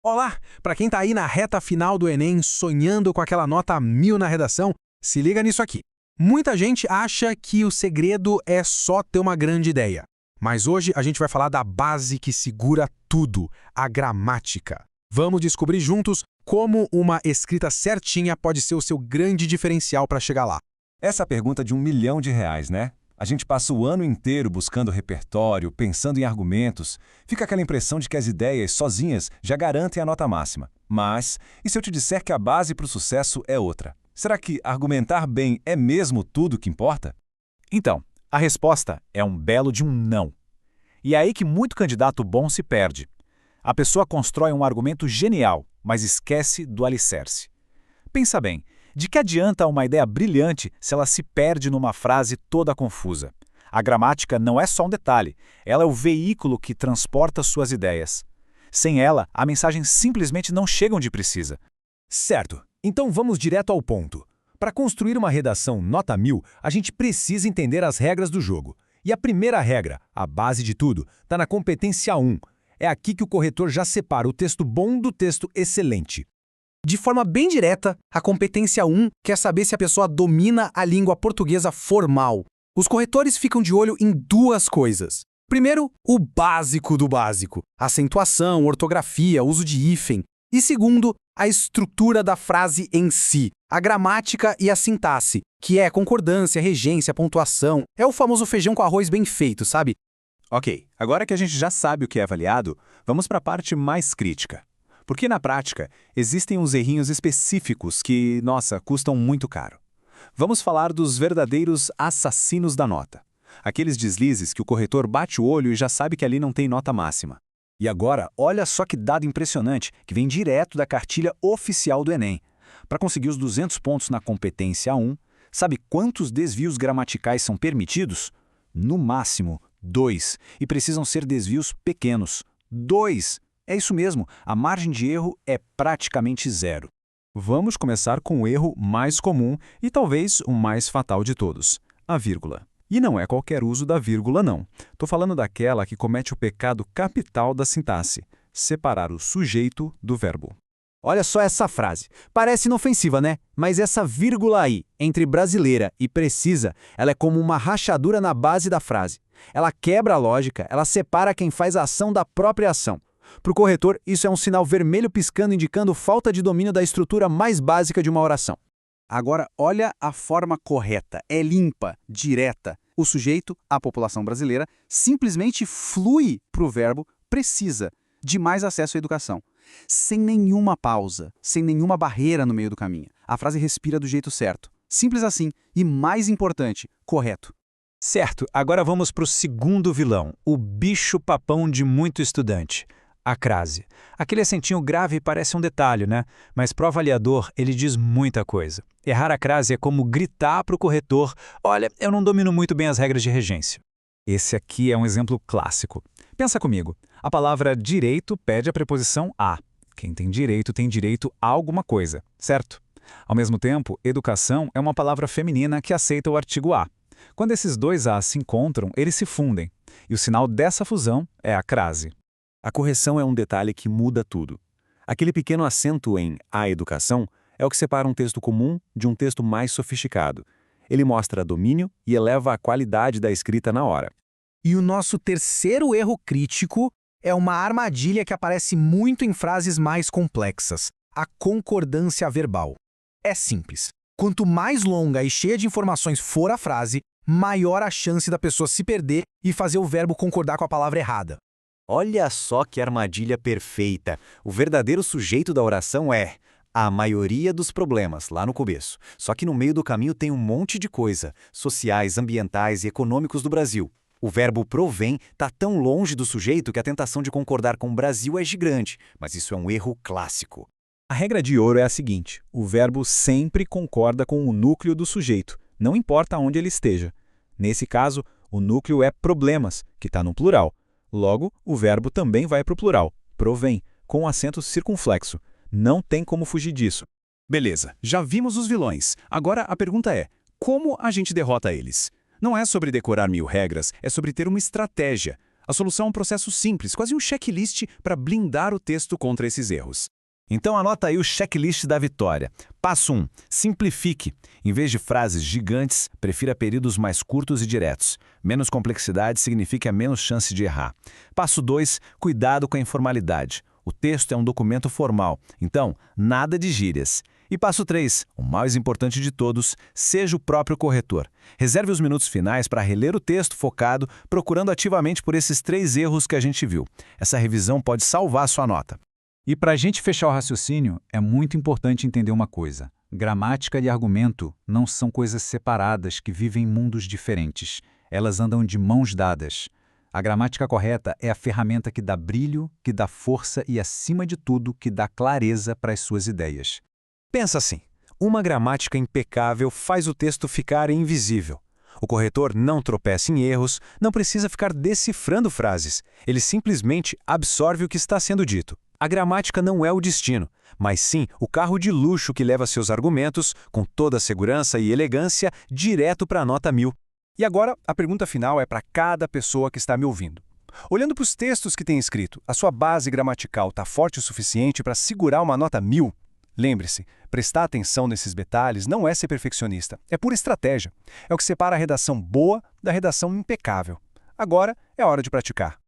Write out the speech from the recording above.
Olá! Para quem tá aí na reta final do Enem, sonhando com aquela nota 1000 na redação, se liga nisso aqui. Muita gente acha que o segredo é só ter uma grande ideia. Mas hoje a gente vai falar da base que segura tudo, a gramática. Vamos descobrir juntos como uma escrita certinha pode ser o seu grande diferencial para chegar lá. Essa pergunta de R$ 1.000.000, né? A gente passa o ano inteiro buscando repertório, pensando em argumentos. Fica aquela impressão de que as ideias, sozinhas, já garantem a nota máxima. Mas, e se eu te disser que a base para o sucesso é outra? Será que argumentar bem é mesmo tudo que importa? Então, a resposta é um belo de um não. E é aí que muito candidato bom se perde. A pessoa constrói um argumento genial, mas esquece do alicerce. Pensa bem, de que adianta uma ideia brilhante se ela se perde numa frase toda confusa? A gramática não é só um detalhe, ela é o veículo que transporta suas ideias. Sem ela, a mensagem simplesmente não chega onde precisa. Certo, então vamos direto ao ponto. Para construir uma redação nota 1000, a gente precisa entender as regras do jogo. E a primeira regra, a base de tudo, está na competência 1. É aqui que o corretor já separa o texto bom do texto excelente. De forma bem direta, a competência 1 quer saber se a pessoa domina a língua portuguesa formal. Os corretores ficam de olho em duas coisas. Primeiro, o básico do básico, acentuação, ortografia, uso de hífen. E segundo, a estrutura da frase em si, a gramática e a sintaxe, que é concordância, regência, pontuação. É o famoso feijão com arroz bem feito, sabe? Ok, agora que a gente já sabe o que é avaliado, vamos para a parte mais crítica. Porque na prática, existem uns errinhos específicos que, nossa, custam muito caro. Vamos falar dos verdadeiros assassinos da nota. Aqueles deslizes que o corretor bate o olho e já sabe que ali não tem nota máxima. E agora, olha só que dado impressionante, que vem direto da cartilha oficial do Enem. Para conseguir os 200 pontos na competência 1, sabe quantos desvios gramaticais são permitidos? No máximo, 2. E precisam ser desvios pequenos. 2! É isso mesmo, a margem de erro é praticamente zero. Vamos começar com o erro mais comum e talvez o mais fatal de todos, a vírgula. E não é qualquer uso da vírgula, não. Estou falando daquela que comete o pecado capital da sintaxe, separar o sujeito do verbo. Olha só essa frase. Parece inofensiva, né? Mas essa vírgula aí, entre brasileira e precisa, ela é como uma rachadura na base da frase. Ela quebra a lógica, ela separa quem faz a ação da própria ação. Para o corretor, isso é um sinal vermelho piscando indicando falta de domínio da estrutura mais básica de uma oração. Agora, olha a forma correta. É limpa, direta. O sujeito, a população brasileira, simplesmente flui para o verbo precisa, de mais acesso à educação. Sem nenhuma pausa, sem nenhuma barreira no meio do caminho. A frase respira do jeito certo. Simples assim e, mais importante, correto. Certo, agora vamos para o segundo vilão, o bicho-papão de muito estudante. A crase. Aquele acentinho grave parece um detalhe, né? Mas para o avaliador, ele diz muita coisa. Errar a crase é como gritar para o corretor: olha, eu não domino muito bem as regras de regência. Esse aqui é um exemplo clássico. Pensa comigo. A palavra direito pede a preposição a. Quem tem direito a alguma coisa, certo? Ao mesmo tempo, educação é uma palavra feminina que aceita o artigo a. Quando esses dois a se encontram, eles se fundem. E o sinal dessa fusão é a crase. A correção é um detalhe que muda tudo. Aquele pequeno acento em a educação é o que separa um texto comum de um texto mais sofisticado. Ele mostra domínio e eleva a qualidade da escrita na hora. E o nosso terceiro erro crítico é uma armadilha que aparece muito em frases mais complexas, a concordância verbal. É simples. Quanto mais longa e cheia de informações for a frase, maior a chance da pessoa se perder e fazer o verbo concordar com a palavra errada. Olha só que armadilha perfeita. O verdadeiro sujeito da oração é a maioria dos problemas, lá no começo. Só que no meio do caminho tem um monte de coisa, sociais, ambientais e econômicos do Brasil. O verbo provém está tão longe do sujeito que a tentação de concordar com o Brasil é gigante, mas isso é um erro clássico. A regra de ouro é a seguinte: o verbo sempre concorda com o núcleo do sujeito, não importa onde ele esteja. Nesse caso, o núcleo é problemas, que está no plural. Logo, o verbo também vai para o plural, provém, com acento circunflexo. Não tem como fugir disso. Beleza, já vimos os vilões. Agora a pergunta é, como a gente derrota eles? Não é sobre decorar 1000 regras, é sobre ter uma estratégia. A solução é um processo simples, quase um checklist para blindar o texto contra esses erros. Então anota aí o checklist da vitória. Passo 1. Simplifique. Em vez de frases gigantes, prefira períodos mais curtos e diretos. Menos complexidade significa menos chance de errar. Passo 2. Cuidado com a informalidade. O texto é um documento formal, então nada de gírias. E passo 3, o mais importante de todos, seja o próprio corretor. Reserve os minutos finais para reler o texto focado, procurando ativamente por esses 3 erros que a gente viu. Essa revisão pode salvar a sua nota. E para a gente fechar o raciocínio, é muito importante entender uma coisa. Gramática e argumento não são coisas separadas que vivem em mundos diferentes. Elas andam de mãos dadas. A gramática correta é a ferramenta que dá brilho, que dá força e, acima de tudo, que dá clareza para as suas ideias. Pensa assim, uma gramática impecável faz o texto ficar invisível. O corretor não tropeça em erros, não precisa ficar decifrando frases. Ele simplesmente absorve o que está sendo dito. A gramática não é o destino, mas sim o carro de luxo que leva seus argumentos, com toda a segurança e elegância, direto para a nota 1000. E agora, a pergunta final é para cada pessoa que está me ouvindo. Olhando para os textos que tem escrito, a sua base gramatical está forte o suficiente para segurar uma nota 1000? Lembre-se, prestar atenção nesses detalhes não é ser perfeccionista, é pura estratégia. É o que separa a redação boa da redação impecável. Agora é hora de praticar.